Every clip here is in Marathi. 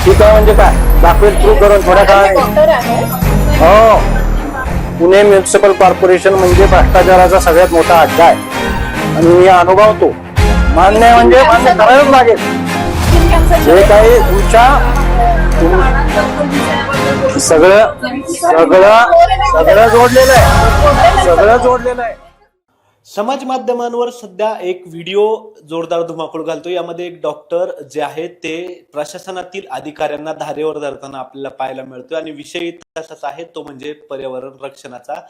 ठीक आहे म्हणजे काय दाखवेल प्रूव्ह करून थोड्या काळ. हो, पुणे म्युनिसिपल कॉर्पोरेशन म्हणजे भ्रष्टाचाराचा सगळ्यात मोठा अड्डा आहे आणि मी अनुभवतो. मान्य म्हणजे मान्य करायलाच लागेल. जे काही सगळं सगळं सगळं जोडलेलं आहे, सगळं जोडलेलं आहे. समाज माध्यमांवर सध्या एक व्हिडिओ जोरदार धुमाकूळ घालतो. यामध्ये एक डॉक्टर जे आहेत ते प्रशासनातील अधिकाऱ्यांना धारेवर धरताना आपल्याला पाहायला मिळतोय आणि विषय तसाच आहे, तो म्हणजे पर्यावरण रक्षणाचा.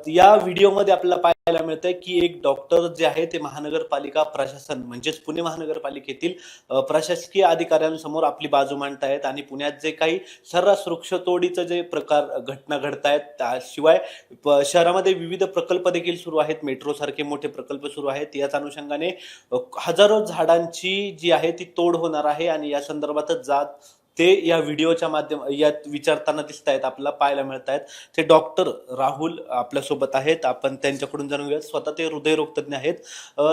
या व्हिडिओमध्ये आपल्याला पाहायला मिळतंय की एक डॉक्टर जे आहे ते महानगरपालिका प्रशासन म्हणजेच पुणे महानगरपालिकेतील प्रशासकीय अधिकाऱ्यांसमोर आपली बाजू मांडतायत आणि पुण्यात जे काही सर्रास वृक्षतोडीचं जे प्रकार घटना घडतायत, त्याशिवाय शहरामध्ये विविध प्रकल्प देखील सुरू आहेत, मेट्रो सारखे मोठे प्रकल्प सुरू आहेत. याच अनुषंगाने हजारो झाडांची जी आहे ती तोड होणार आहे आणि या संदर्भातच जात ते या व्हिडिओच्या यात विचारताना दिसत आहेत, आपल्याला पाहायला मिळत आहेत. ते डॉक्टर राहुल आपल्यासोबत आहेत, आपण त्यांच्याकडून जाणून घेऊया. स्वतः ते हृदयरोग तज्ञ आहेत.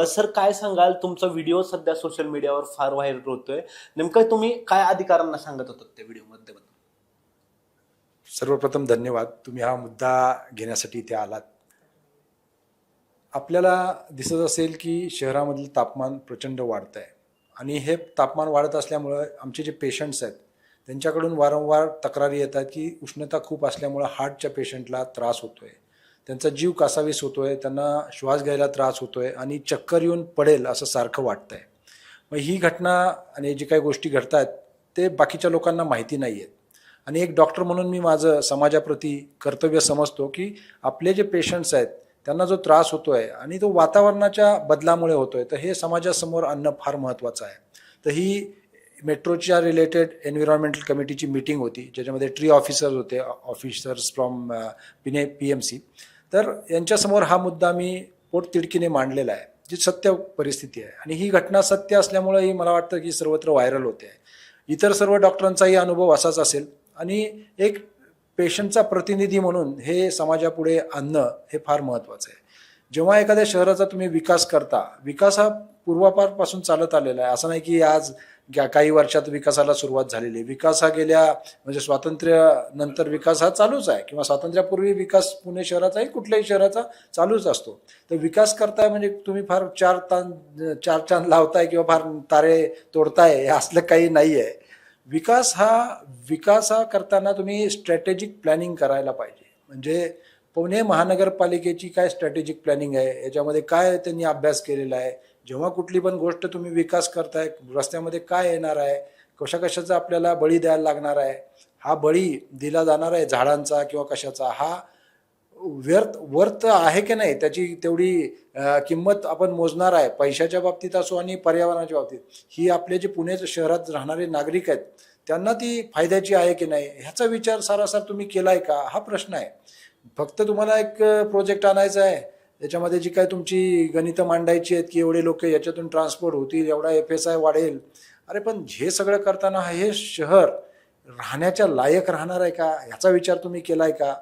सर, काय सांगाल? तुमचा व्हिडिओ सध्या सोशल मीडियावर फार व्हायरल होतोय. नेमकं तुम्ही काय अधिकाऱ्यांना सांगत होतात त्या व्हिडिओमध्ये? सर्वप्रथम धन्यवाद, तुम्ही हा मुद्दा घेण्यासाठी इथे आलात. आपल्याला दिसत असेल की शहरामधील तापमान प्रचंड वाढत आहे आणि हे तापमान वाढत असल्यामुळं आमचे जे पेशंट्स आहेत त्यांच्याकडून वारंवार तक्रारी येतात की उष्णता खूप असल्यामुळं हार्टच्या पेशंटला त्रास होतो आहे, त्यांचा जीव कासावीस होतो आहे, त्यांना श्वास घ्यायला त्रास होतो आहे आणि चक्कर येऊन पडेल असं सारखं वाटतं आहे. मग ही घटना आणि जी काही गोष्टी घडत आहेत ते बाकीच्या लोकांना माहिती नाही आहेत आणि एक डॉक्टर म्हणून मी माझं समाजाप्रती कर्तव्य समजतो की आपले जे पेशंट्स आहेत त्यांना जो त्रास होतो आहे आणि तो वातावरणाच्या बदलामुळे होतो आहे, तर हे समाजासमोर आणणं फार महत्त्वाचं आहे. तर ही मेट्रोच्या रिलेटेड एन्व्हायरमेंटल कमिटीची मीटिंग होती, ज्याच्यामध्ये ट्री ऑफिसर्स होते, ऑफिसर्स फ्रॉम पुणे PMC. तर यांच्यासमोर हा मुद्दा मी पोटतिडकीने मांडलेला आहे, जी सत्य परिस्थिती आहे आणि ही घटना सत्य असल्यामुळे ही मला वाटतं की सर्वत्र व्हायरल होते आहे. इतर सर्व डॉक्टरांचाही अनुभव असाच असेल आणि एक पेशंटचा प्रतिनिधी म्हणून हे समाजापुढे आणणं हे फार महत्त्वाचं आहे. जेव्हा एखाद्या शहराचा तुम्ही विकास करता, विकास हा पूर्वापारपासून चालत आलेला आहे, असं नाही की आज काही वर्षात विकासाला सुरुवात झालेली आहे. विकास हा गेल्या म्हणजे स्वातंत्र्यानंतर विकास हा चालूच आहे किंवा स्वातंत्र्यापूर्वी विकास पुणे शहराचाही कुठल्याही शहराचा चालूच असतो. तर विकास करताय म्हणजे तुम्ही फार चार चांद लावताय किंवा फार तारे तोडताय हे असलं काही नाही आहे. विकास हा करताना तुम्ही स्ट्रॅटेजिक प्लॅनिंग करायला पाहिजे. म्हणजे पुणे महानगरपालिकेची काय स्ट्रॅटेजिक प्लॅनिंग आहे, याच्यामध्ये काय त्यांनी अभ्यास केलेला आहे, जेव्हा कुठली पण गोष्ट तुम्ही विकास करताय रस्त्यामध्ये काय येणार आहे, कशाचा आपल्याला बळी द्यायला लागणार आहे, हा बळी दिला जाणार आहे झाडांचा किंवा कशाचा, हा वर्थ आहे की नाही, त्याची तेवढी किंमत आपण मोजणार आहे पैशाच्या बाबतीत असो आणि पर्यावरणाच्या बाबतीत. ही आपले जे पुणे शहरात राहणारे नागरिक आहेत त्यांना ती फायद्याची आहे की नाही ह्याचा विचार सारासार तुम्ही केलाय का, हा प्रश्न आहे. फक्त तुम्हाला एक प्रोजेक्ट आणायचा आहे, त्याच्यामध्ये जी काय तुमची गणितं मांडायची आहेत की एवढे लोक याच्यातून ट्रान्सपोर्ट होतील, एवढा FSI वाढेल. अरे पण हे सगळं करताना हे शहर राहण्याच्या लायक राहणार आहे का ह्याचा विचार तुम्ही केलाय का?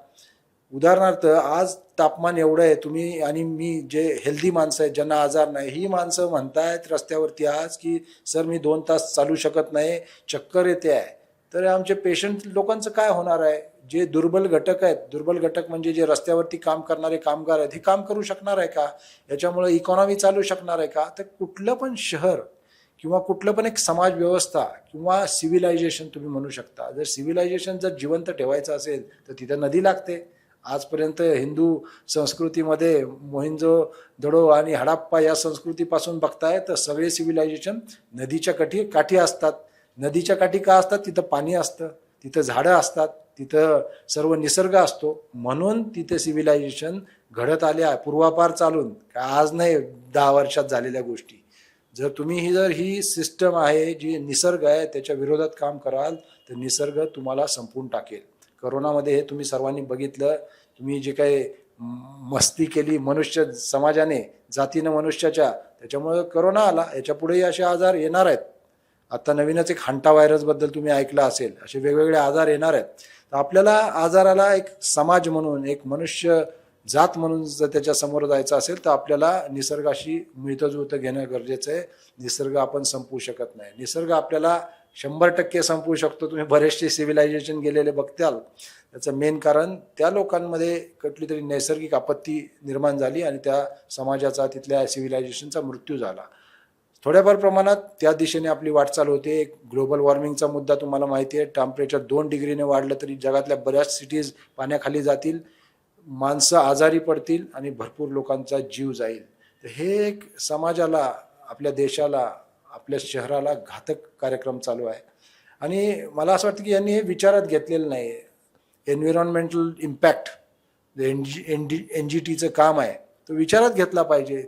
उदाहरणार्थ आज तापमान एवढं आहे, तुम्ही आणि मी जे हेल्दी माणसं आहेत ज्यांना आजार नाही, ही माणसं म्हणतायत रस्त्यावरती आज की सर मी 2 तास चालू शकत नाही, चक्कर येते आहे. तर आमचे पेशंट लोकांचं काय होणार आहे? जे दुर्बल घटक आहेत, दुर्बल घटक म्हणजे जे रस्त्यावरती काम करणारे कामगार आहेत, हे काम करू शकणार आहे का? याच्यामुळे इकॉनॉमी चालू शकणार आहे का? तर कुठलं पण शहर किंवा कुठलं पण एक समाज व्यवस्था किंवा सिव्हिलायझेशन तुम्ही म्हणू शकता, जर सिव्हिलायझेशन जर जिवंत ठेवायचं असेल तर तिथं नदी लागते. आजपर्यंत हिंदू संस्कृतीमध्ये मोहिंजोदडो आणि हडप्पा या संस्कृतीपासून बघताय तर सगळे सिव्हिलायझेशन नदीच्या काठी असतात. नदीच्या काठी का असतात? तिथं पाणी असतं, तिथं झाडं असतात, तिथं सर्व निसर्ग असतो, म्हणून तिथे सिव्हिलायझेशन घडत आल्या पूर्वापार चालून, आज नाही 10 वर्षात झालेल्या गोष्टी. जर तुम्ही ही सिस्टम आहे जी निसर्ग आहे त्याच्या विरोधात काम कराल तर निसर्ग तुम्हाला संपवून टाकेल. करोनामध्ये हे तुम्ही सर्वांनी बघितलं. तुम्ही जे काही मस्ती केली मनुष्य समाजाने, जातीनं मनुष्याच्या, त्याच्यामुळे करोना आला. याच्या पुढेही असे आजार येणार आहेत. आता नवीनच एक हंटा व्हायरसबद्दल तुम्ही ऐकलं असेल, असे वेगवेगळे आजार येणार आहेत. तर आपल्याला आजाराला एक समाज म्हणून, एक मनुष्य जात म्हणून जर त्याच्या समोर जायचं असेल तर आपल्याला निसर्गाशी मिळतं जुळतं घेणं गरजेचं आहे. निसर्ग आपण संपवू शकत नाही. निसर्ग आपल्याला 100% संपवू शकतो. तुम्ही बरेचसे सिव्हिलायझेशन गेलेले बघताल. त्याचं मेन कारण त्या लोकांमध्ये कुठली तरी नैसर्गिक आपत्ती निर्माण झाली आणि त्या समाजाचा तिथल्या सिव्हिलायझेशनचा मृत्यू झाला. थोड्याफार प्रमाणात त्या दिशेने आपली वाटचाल होते. ग्लोबल वॉर्मिंगचा मुद्दा तुम्हाला माहिती आहे. टेम्परेचर 2 डिग्रीने वाढलं तरी जगातल्या बऱ्याच सिटीज पाण्याखाली जातील, माणसं आजारी पडतील आणि भरपूर लोकांचा जीव जाईल. तर हे एक समाजाला, आपल्या देशाला, आपल्या शहराला घातक कार्यक्रम चालू आहे. आणि मला असं वाटतं की यांनी हे विचारात घेतलेलं नाही. एन्व्हायरमेंटल इम्पॅक्ट NGTचं काम आहे, तो विचारात घेतला पाहिजे.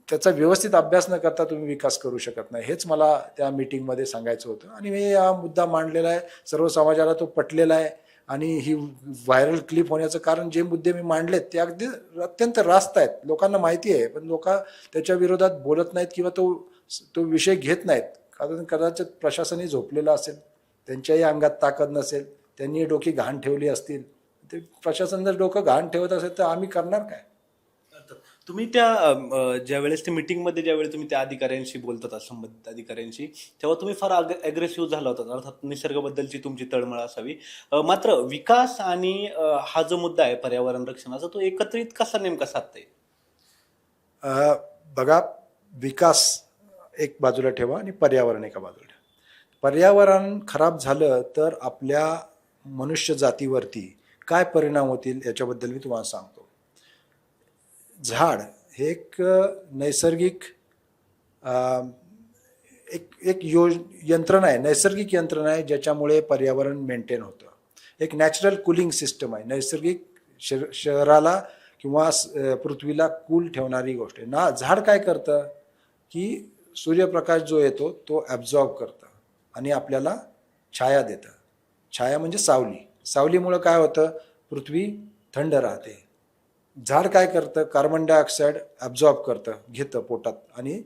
त्याचा व्यवस्थित अभ्यास न करता तुम्ही विकास करू शकत नाही. हेच मला त्या मीटिंगमध्ये सांगायचं होतं. आणि मी हा मुद्दा मांडलेला आहे, सर्व समाजाला तो पटलेला आहे. आणि ही व्हायरल क्लिप होण्याचं कारण जे मुद्दे मी मांडलेत ते अगदी अत्यंत रास्त आहेत, लोकांना माहिती आहे, पण लोक त्याच्या विरोधात बोलत नाहीत किंवा तो विषय घेत नाहीत. कारण कदाचित प्रशासनही झोपलेलं असेल, त्यांच्याही अंगात ताकद नसेल, त्यांनी डोकी घाण ठेवली असतील. ते प्रशासन जर डोकं घाण ठेवत असेल तर आम्ही करणार काय? तुम्ही त्या ज्यावेळेस त्या मीटिंगमध्ये ज्यावेळेस तुम्ही त्या अधिकाऱ्यांशी बोलतात, संबंधित अधिकाऱ्यांशी, तेव्हा तुम्ही फार अग्रेसिव्ह झाला होता. अर्थात निसर्गाबद्दलची तुमची तळमळ असावी. मात्र विकास आणि हा जो मुद्दा आहे पर्यावरण रक्षणाचा, तो एकत्रित कसा नेमका साधता येईल? बघा, विकास एक बाजूला ठेवा आणि पर्यावरण एका बाजूला ठेवा. पर्यावरण खराब झालं तर आपल्या मनुष्य जातीवरती काय परिणाम होतील याच्याबद्दल मी तुम्हाला सांगतो. झाड हे एक नैसर्गिक एक यंत्रणा आहे, नैसर्गिक यंत्रणा आहे, ज्याच्यामुळे पर्यावरण मेंटेन होतं. एक नॅचरल कूलिंग सिस्टम आहे, नैसर्गिक शहराला किंवा पृथ्वीला कूल ठेवणारी गोष्ट आहे ना. झाड काय करतं की सूर्यप्रकाश जो येतो तो ॲब्झॉर्ब करतं आणि आपल्याला छाया देतं. छाया म्हणजे सावली. सावलीमुळं काय होतं, पृथ्वी थंड राहते. झाड काय करतं, कार्बन डायऑक्साईड ॲब्झॉर्ब करतं, घेतं पोटात आणि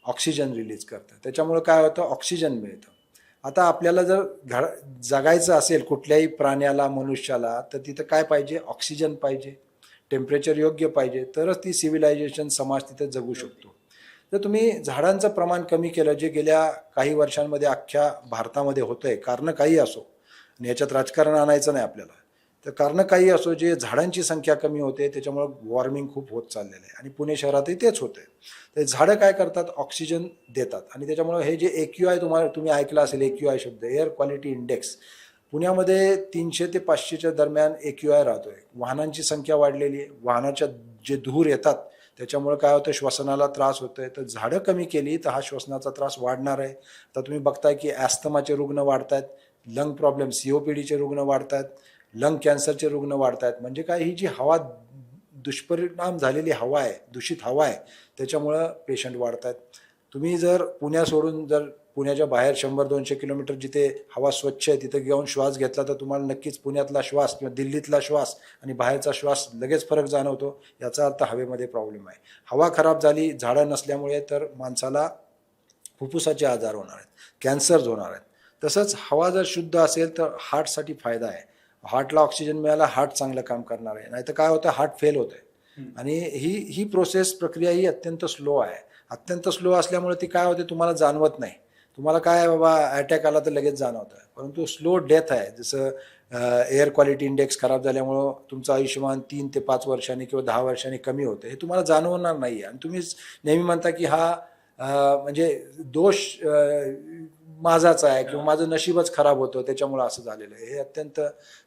ऑक्सिजन रिलीज करतं. त्याच्यामुळं काय होतं, ऑक्सिजन मिळतं. आता आपल्याला जर जगायचं असेल कुठल्याही प्राण्याला, मनुष्याला, तर तिथं काय पाहिजे, ऑक्सिजन पाहिजे, टेम्परेचर योग्य पाहिजे, तरच ती सिव्हिलायझेशन समाज तिथं जगू शकतो. तर तुम्ही झाडांचं प्रमाण कमी केलं, जे गेल्या काही वर्षांमध्ये अख्ख्या भारतामध्ये होतं आहे, कारणं काही असो, आणि याच्यात राजकारण आणायचं नाही आपल्याला, तर कारणं काही असो, जे झाडांची संख्या कमी होते त्याच्यामुळं वॉर्मिंग खूप होत चाललेलं आहे. आणि पुणे शहरातही तेच होतं आहे. तर झाडं काय करतात, ऑक्सिजन देतात. आणि त्याच्यामुळं हे जे AQI तुम्ही ऐकलं असेल, AQI शब्द, एअर क्वालिटी इंडेक्स, पुण्यामध्ये 300 ते 500च्या दरम्यान AQI राहतो आहे. वाहनांची संख्या वाढलेली आहे, वाहनाच्या जे धूर येतात त्याच्यामुळे काय होतं, श्वसनाला त्रास होतो आहे. तर झाडं कमी केली तर हा श्वसनाचा त्रास वाढणार आहे. तर तुम्ही बघताय की ॲस्थमाचे रुग्ण वाढत आहेत, लंग प्रॉब्लेम, COPDचे रुग्ण वाढत आहेत, लंग कॅन्सरचे रुग्ण वाढत आहेत. म्हणजे काय, ही जी हवा, दुष्परिणाम झालेली हवा आहे, दूषित हवा आहे, त्याच्यामुळं पेशंट वाढत आहेत. तुम्ही जर पुण्या सोडून जर पुण्याच्या बाहेर 100-200 किलोमीटर जिथे हवा स्वच्छ आहे तिथं घेऊन श्वास घेतला तर तुम्हाला नक्कीच पुण्यातला श्वास किंवा दिल्लीतला श्वास आणि बाहेरचा श्वास लगेच फरक जाणवतो. याचा अर्थ हवेमध्ये प्रॉब्लेम आहे. हवा खराब झाली झाडं नसल्यामुळे तर माणसाला फुफ्फुसाचे आजार होणार आहेत, कॅन्सर्स होणार आहेत. तसंच हवा जर शुद्ध असेल तर हार्टसाठी फायदा आहे. हार्टला ऑक्सिजन मिळाला, हार्ट चांगलं काम करणार आहे. नाही तर काय होतं, हार्ट फेल होतं आहे. आणि ही प्रक्रिया ही अत्यंत स्लो आहे. अत्यंत स्लो असल्यामुळे ती काय होते, तुम्हाला जाणवत नाही. तुम्हाला काय बाबा अटॅक आला तर लगेच जाणवतं, परंतु स्लो डेथ आहे. जसं एअर क्वालिटी इंडेक्स खराब झाल्यामुळं तुमचं आयुष्यमान 3 ते 5 वर्षांनी किंवा 10 वर्षांनी कमी होतं, हे तुम्हाला जाणवणार नाही आहे. आणि तुम्हीच नेहमी म्हणता की हा म्हणजे दोष माझाच आहे किंवा माझं नशीबच खराब होतं त्याच्यामुळं असं झालेलं आहे. हे अत्यंत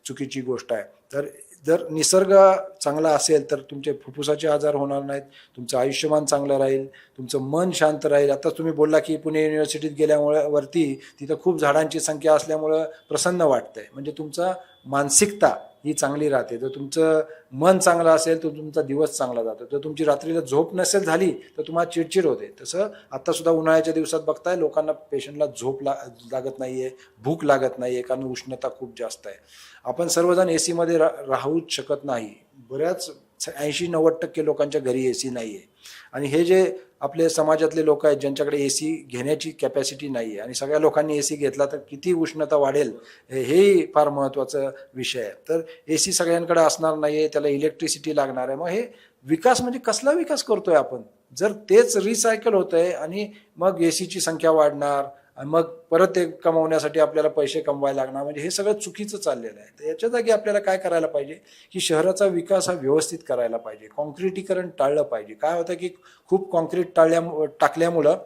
चुकीची गोष्ट आहे. तर जर निसर्ग चांगला असेल तर तुमचे फुफ्फुसाचे आजार होणार नाहीत, तुमचं आयुष्यमान चांगलं राहील, तुमचं मन शांत राहील. आता तुम्ही बोलला की पुणे युनिव्हर्सिटीत गेल्यामुळे वरती तिथं खूप झाडांची संख्या असल्यामुळं प्रसन्न वाटतंय. म्हणजे तुमचा मानसिकता ही चांगली राहते. जर तुमचं मन चांगलं असेल तर तुमचा दिवस चांगला जातो. जर तुमची रात्रीला झोप नसेल झाली तर तुम्हाला चिडचिड होते. तसं आत्तासुद्धा उन्हाळ्याच्या दिवसात बघताय लोकांना, पेशंटला झोप लागत नाही आहे, भूक लागत नाही आहे, कारण उष्णता खूप जास्त आहे. आपण सर्वजण AC मध्ये राहूच शकत नाही. बऱ्याच 80-90% लोकांच्या घरी AC नाही आहे. आणि हे जे आपले समाजातले लोक आहेत ज्यांच्याकडे AC घेण्याची कॅपॅसिटी नाही आहे आणि सगळ्या लोकांनी AC घेतला तर किती उष्णता वाढेल, हे फार महत्त्वाचा विषय आहे. तर AC सगळ्यांकडे असणार नाही आहे, त्याला इलेक्ट्रिसिटी लागणार आहे. मग हे विकास म्हणजे कसला विकास करतोय आपण? जर तेच रिसायकल होत आहे आणि मग AC ची संख्या वाढणार आणि मग परत ते कमवण्यासाठी आपल्याला पैसे कमवायला लागणार, म्हणजे हे सगळं चुकीचं चाललेलं आहे. तर याच्या जागी आपल्याला काय करायला पाहिजे की शहराचा विकास हा व्यवस्थित करायला पाहिजे, कॉन्क्रिटीकरण टाळलं पाहिजे. काय होतं की खूप कॉन्क्रीट टाकल्यामुळं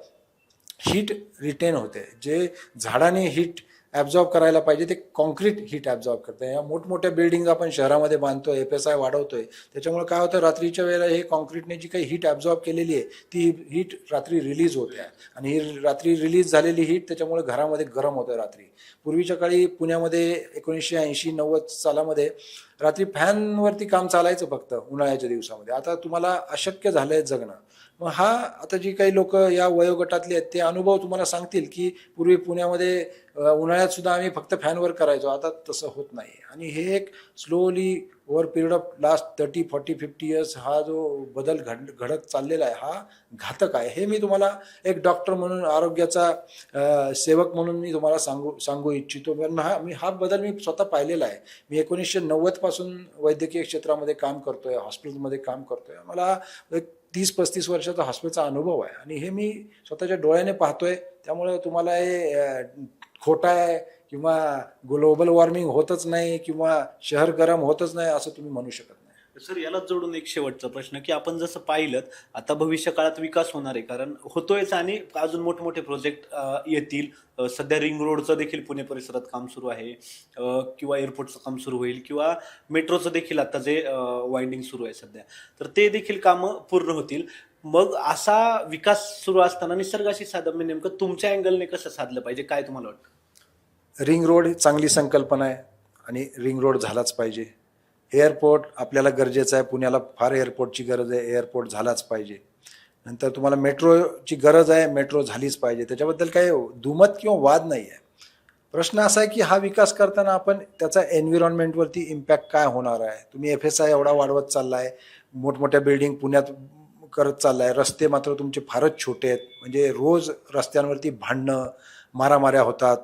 हीट रिटेन होते. जे झाडाने हीट ॲब्झॉर्ब करायला पाहिजे ते कॉन्क्रीट हीट ॲब्झॉर्ब करते. या मोठमोठ्या बिल्डिंग आपण शहरामध्ये बांधतोय, FSI वाढवतोय, त्याच्यामुळे काय होतं रात्रीच्या वेळेला हे कॉन्क्रीटने जी काही हीट ॲब्झॉर्ब केलेली आहे ती हीट रात्री रिलीज होते आणि ही रात्री रिलीज झालेली हीट त्याच्यामुळे घरामध्ये गरम होतं रात्री. पूर्वीच्या काळी पुण्यामध्ये 1980-90 सालामध्ये रात्री फॅनवरती काम चालायचं फक्त उन्हाळ्याच्या दिवसामध्ये. आता तुम्हाला अशक्य झालं आहे जगणं. मग हा आता जी काही लोक या वयोगटातले आहेत ते अनुभव तुम्हाला सांगतील की पूर्वी पुण्यामध्ये उन्हाळ्यात सुद्धा आम्ही फक्त फॅनवर करायचो, आता तसं होत नाही. आणि हे एक slowly over period of last 30, 40, 50 years हा जो बदल घडत चाललेला आहे हा घातक आहे. हे मी तुम्हाला एक डॉक्टर म्हणून, आरोग्याचा सेवक म्हणून मी तुम्हाला सांगू इच्छितो. मी हा बदल मी स्वतः पाहिलेला आहे. मी 1990 पासून वैद्यकीय क्षेत्रामध्ये काम करतोय, हॉस्पिटलमध्ये काम करतोय. मला एक 30-35 वर्षाचा हॉस्पिटलचा अनुभव आहे आणि हे मी स्वतःच्या डोळ्याने पाहतोय. त्यामुळे तुम्हाला हे खोटा आहे किंवा ग्लोबल वॉर्मिंग होतच नाही किंवा शहर गरम होतच नाही असं तुम्ही म्हणू शकत नाही. सर, यालाच जोडून एक शेवटचा प्रश्न की आपण जसं पाहिलं आता भविष्य काळात विकास होणार आहे, कारण होतोयच आणि अजून मोठमोठे प्रोजेक्ट येतील. सध्या रिंग रोडचं देखील पुणे परिसरात काम सुरू आहे, किंवा एअरपोर्टचं काम सुरू होईल, किंवा मेट्रोचं देखील आता जे वाइंडिंग सुरू आहे सध्या, तर ते देखील कामं पूर्ण होतील. मग असा विकास सुरू असताना निसर्गाशी साधर्म्य नेमकं तुमच्या अँगलने कसं साधलं पाहिजे, काय तुम्हाला वाटतं? रिंग रोड ही चांगली संकल्पना आहे आणि रिंग रोड झालाच पाहिजे. एअरपोर्ट आपल्याला गरजेचं आहे, पुण्याला फार एअरपोर्टची गरज आहे, एअरपोर्ट झालाच पाहिजे. नंतर तुम्हाला मेट्रोची गरज आहे, मेट्रो झालीच पाहिजे. त्याच्याबद्दल काही दुमत किंवा वाद नाही आहे. प्रश्न असा आहे की हा विकास करताना आपण त्याचा एन्व्हायरमेंटवरती इम्पॅक्ट काय होणार आहे. तुम्ही FSI एवढा वाढवत चालला आहे, मोठमोठ्या बिल्डिंग पुण्यात करत चालला आहे, रस्ते मात्र तुमचे फारच छोटे आहेत. म्हणजे रोज रस्त्यांवरती भांडणं, मारामाऱ्या होतात.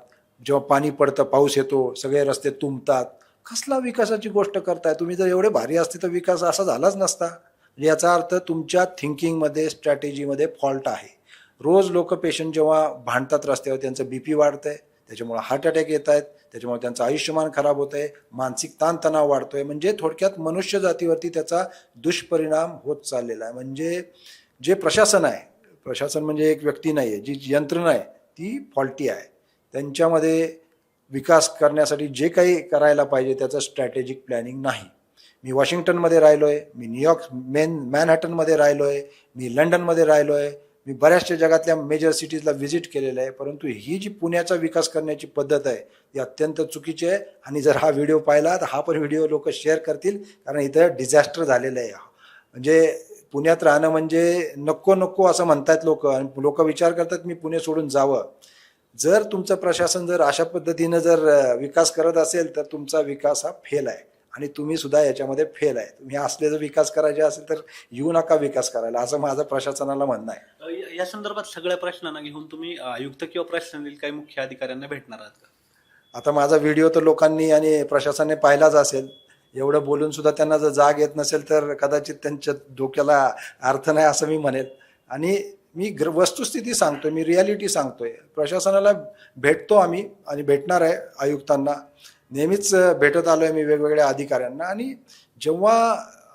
जेव्हा पाणी पडतं, पाऊस येतो, सगळे रस्ते तुंबतात. कसला विकासाची गोष्ट करताय तुम्ही? जर एवढे भारी असते तर विकास असा झालाच नसता. म्हणजे याचा अर्थ तुमच्या थिंकिंगमध्ये, स्ट्रॅटेजीमध्ये फॉल्ट आहे. रोज लोक पेशंट जेव्हा भांडतात रस्त्यावर त्यांचं BP वाढतंय, त्याच्यामुळे हार्ट अटॅक येत आहेत, त्याच्यामुळे त्यांचं आयुष्यमान खराब होत आहे, मानसिक ताणतणाव वाढतोय. म्हणजे थोडक्यात मनुष्य जातीवरती त्याचा दुष्परिणाम होत चाललेला आहे. म्हणजे जे प्रशासन आहे, प्रशासन म्हणजे एक व्यक्ती नाही आहे, जी यंत्रणा आहे ती फॉल्टी आहे. त्यांच्यामध्ये विकास करण्यासाठी जे काही करायला पाहिजे त्याचं स्ट्रॅटेजिक प्लॅनिंग नाही. मी वॉशिंग्टनमध्ये राहिलो आहे, मी न्यूयॉर्क मॅनहॅटनमध्ये राहिलो आहे, मी लंडनमध्ये राहिलो आहे, मी बऱ्याचशा जगातल्या मेजर सिटीजला व्हिजिट केलेलं आहे. परंतु ही जी पुण्याचा विकास करण्याची पद्धत आहे ती अत्यंत चुकीची आहे. आणि जर हा व्हिडिओ पाहिला तर हा पण व्हिडिओ लोक शेअर करतील, कारण इथं डिझास्टर झालेलं आहे. म्हणजे पुण्यात राहणं म्हणजे नको नको असं म्हणतात लोक, आणि लोक विचार करतात मी पुणे सोडून जावं. जर तुमचं प्रशासन जर अशा पद्धतीनं जर विकास करत असेल तर तुमचा विकास हा फेल आहे आणि तुम्ही सुद्धा याच्यामध्ये फेल आहे. तुम्ही असले जर विकास करायचे असेल तर येऊ नका विकास करायला, असं माझं प्रशासनाला म्हणणं आहे. या संदर्भात सगळ्या प्रश्नांना घेऊन तुम्ही आयुक्त किंवा प्रशासनातील काही मुख्य अधिकाऱ्यांना भेटणार आहात का? आता माझा व्हिडिओ तर लोकांनी आणि प्रशासनाने पाहिलाच असेल. एवढं बोलून सुद्धा त्यांना जर जाग येत नसेल तर कदाचित त्यांच्या डोक्याला अर्थ नाही असं मी म्हणेल. आणि मी वस्तुस्थिती सांगतोय, मी रियालिटी सांगतोय. प्रशासनाला भेटतो आम्ही आणि भेटणार आहे आयुक्तांना. नेहमीच भेटत आलो आहे मी वेगवेगळ्या अधिकाऱ्यांना. आणि जेव्हा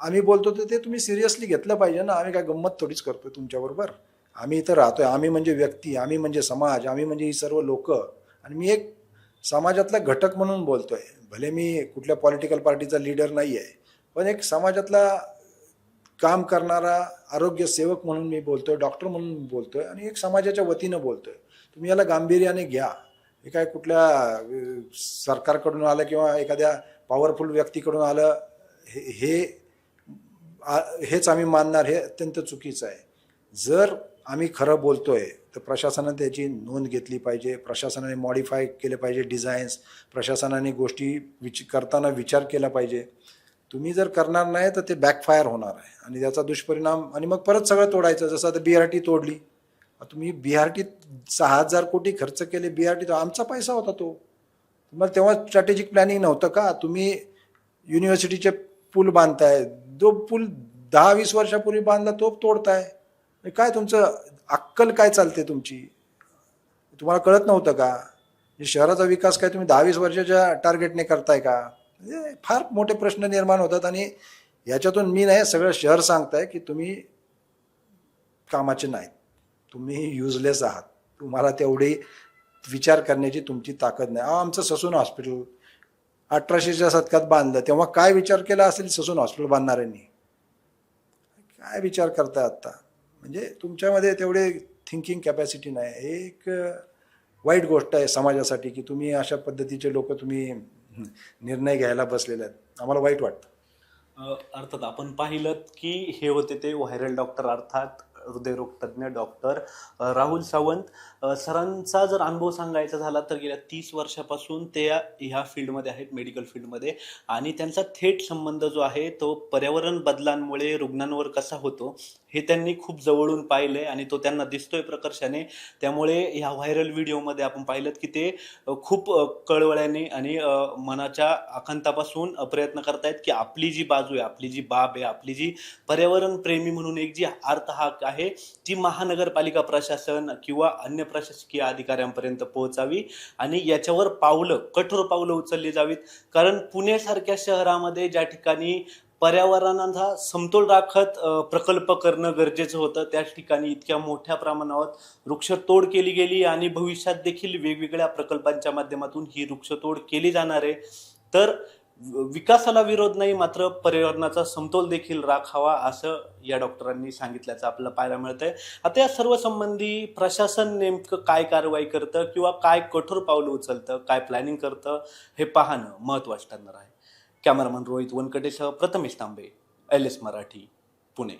आम्ही बोलतो तर ते तुम्ही सिरियसली घेतलं पाहिजे ना. आम्ही काय गंमत थोडीच करतोय तुमच्याबरोबर. आम्ही इथं राहतोय, आम्ही म्हणजे व्यक्ती, आम्ही म्हणजे समाज, आम्ही म्हणजे ही सर्व लोक. आणि मी एक समाजातला घटक म्हणून बोलतोय. भले मी कुठल्या पॉलिटिकल पार्टीचा लीडर नाही आहे, पण एक समाजातला काम करणारा आरोग्य सेवक म्हणून मी बोलतोय, डॉक्टर म्हणून बोलतोय आणि एक समाजाच्या वतीनं बोलतोय. तुम्ही याला गांभीर्याने घ्या. हे काय कुठल्या सरकारकडून आलं किंवा एखाद्या पॉवरफुल व्यक्तीकडून आलं हेच आम्ही मानणार, हे अत्यंत चुकीचं आहे. जर आम्ही खरं बोलतोय तर प्रशासनाने त्याची नोंद घेतली पाहिजे. प्रशासनाने मॉडिफाय केले पाहिजे डिझाईन्स. प्रशासनाने गोष्टी करताना विचार केला पाहिजे. तुम्ही जर करणार नाही तर ते बॅकफायर होणार आहे आणि त्याचा दुष्परिणाम. आणि मग परत सगळं तोडायचं. जसं आता BRT तोडली. तुम्ही BRT 6,000 कोटी खर्च केले. BRT तो आमचा पैसा होता तो. तुम्हाला तेव्हा स्ट्रॅटेजिक प्लॅनिंग नव्हतं का? तुम्ही युनिव्हर्सिटीचे पूल बांधताय, जो पूल 10-20 वर्षापूर्वी बांधला तो तोडताय. काय तुमचं अक्कल काय चालते तुमची? तुम्हाला कळत नव्हतं का? शहराचा विकास काय तुम्ही 10-20 वर्षाच्या टार्गेटने करताय का? म्हणजे फार मोठे प्रश्न निर्माण होतात आणि याच्यातून मी नाही, सगळं शहर सांगताय की तुम्ही कामाचे नाहीत, तुम्ही युजलेस आहात, तुम्हाला तेवढी विचार करण्याची तुमची ताकद नाही. आमचं ससून हॉस्पिटल 1800च्या शतकात बांधलं, तेव्हा काय विचार केला असेल ससून हॉस्पिटल बांधणाऱ्यांनी? काय विचार करताय आता? म्हणजे तुमच्यामध्ये तेवढे थिंकिंग कॅपॅसिटी नाही. हे एक वाईट गोष्ट आहे समाजासाठी की तुम्ही अशा पद्धतीचे लोक तुम्ही निर्णय घ्यायला बसलेले आहेत. आम्हाला वाईट वाटतं. अर्थात आपण पाहिलं की हे होते ते व्हायरल डॉक्टर अर्थात हृदयरोग तज्ज्ञ डॉक्टर राहुल सावंत. सरांचा जर अनुभव सांगायचा झाला तर गेल्या 30 वर्षापासून ते ह्या फील्डमध्ये आहेत, मेडिकल फील्डमध्ये, आणि त्यांचा थेट संबंध जो आहे तो पर्यावरण बदलांमुळे रुग्णांवर कसा होतो हे त्यांनी खूप जवळून पाहिलंय आणि तो त्यांना दिसतोय प्रकर्षाने. त्यामुळे ह्या व्हायरल व्हिडिओमध्ये आपण पाहिलं की ते खूप कळवळ्याने आणि मनाच्या आकांतापासून प्रयत्न करतायत की आपली जी बाजू आहे, आपली जी बाब आहे, आपली जी पर्यावरण प्रेमी म्हणून एक जी आर्त हाक आहे ती महानगरपालिका प्रशासन किंवा अन्य प्रशासकीय अधिकाऱ्यांपर्यंत पोहोचावी आणि याच्यावर कठोर पावलं उचलली जावीत. कारण पुण्यासारख्या शहरामध्ये ज्या ठिकाणी पर्यावरणाचा समतोल राखत प्रकल्प करणं गरजेचं होतं, त्याच ठिकाणी इतक्या मोठ्या प्रमाणावर वृक्षतोड केली गेली आणि भविष्यात देखील वेगवेगळ्या प्रकल्पांच्या माध्यमातून ही वृक्षतोड केली जाणार आहे. तर विकासाला विरोध नाही, मात्र पर्यावरणाचा समतोल देखील राखावा असं या डॉक्टरांनी सांगितल्याचं आपल्याला पाहायला मिळतंय. आता या सर्व संबंधी प्रशासन नेमकं काय कारवाई करतं किंवा काय कठोर पावलं उचलतं, काय प्लॅनिंग करतं हे पाहणं महत्त्वाचं ठरणार आहे. कॅमेरामन रोहित वनकटेसह प्रथमेश तांबे, LS मराठी, पुणे.